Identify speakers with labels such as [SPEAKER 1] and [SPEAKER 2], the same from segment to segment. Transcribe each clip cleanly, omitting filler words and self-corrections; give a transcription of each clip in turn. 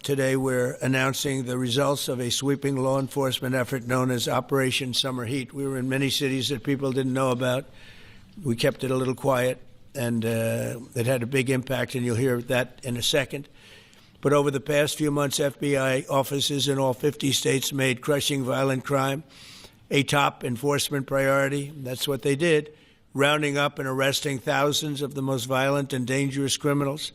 [SPEAKER 1] today we're announcing the results of a sweeping law enforcement effort known as Operation Summer Heat. We were in many cities that people didn't know about. We kept it a little quiet, and it had a big impact, and you'll hear that in a second. But over the past few months, FBI offices in all 50 states made crushing violent crime a top enforcement priority. That's what they did, rounding up and arresting thousands of the most violent and dangerous criminals.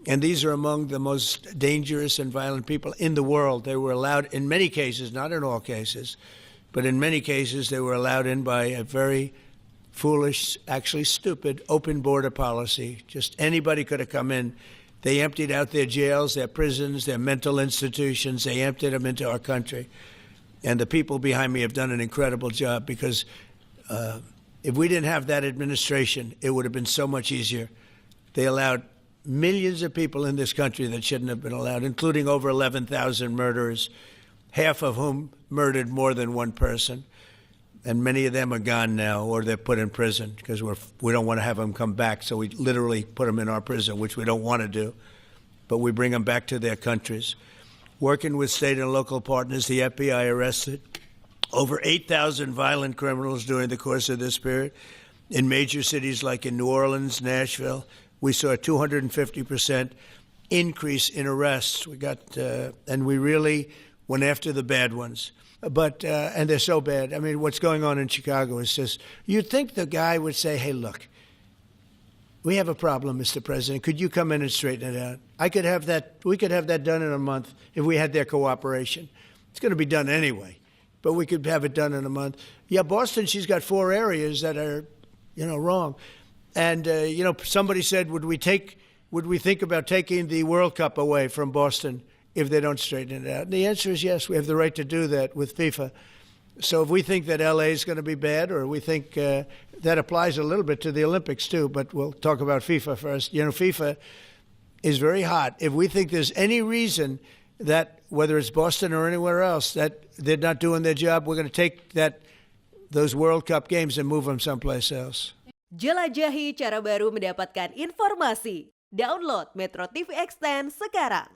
[SPEAKER 1] And these are among the most dangerous and violent people in the world. They were allowed, in many cases, not in all cases, but in many cases they were allowed in by a very foolish, actually stupid, open border policy. Just anybody could have come in. They emptied out their jails, their prisons, their mental institutions. They emptied them into our country. And the people behind me have done an incredible job, because if we didn't have that administration, it would have been so much easier. They allowed millions of people in this country that shouldn't have been allowed, including over 11,000 murderers, half of whom murdered more than one person. And many of them are gone now, or they're put in prison, because we don't want to have them come back. So we literally put them in our prison, which we don't want to do. But we bring them back to their countries. Working with state and local partners, the FBI arrested over 8,000 violent criminals during the course of this period. In major cities like in New Orleans, Nashville, we saw a 250% increase in arrests. And we really went after the bad ones. But, and they're so bad. I mean, what's going on in Chicago is just, you'd think the guy would say, hey, look, we have a problem, Mr. President. Could you come in and straighten it out? We could have that done in a month if we had their cooperation. It's going to be done anyway, but we could have it done in a month. Yeah, Boston, she's got 4 areas that are, wrong. And, somebody said, would we think about taking the World Cup away from Boston if they don't straighten it out? And the answer is yes. We have the right to do that with FIFA. So if we think that LA is going to be bad, or we think that applies a little bit to the Olympics too, but we'll talk about FIFA first. FIFA is very hot. If we think there's any reason that, whether it's Boston or anywhere else, that they're not doing their job, we're going to take those World Cup games and move them someplace else.
[SPEAKER 2] Jelajahi cara baru mendapatkan informasi. Download MetroTV Extend sekarang.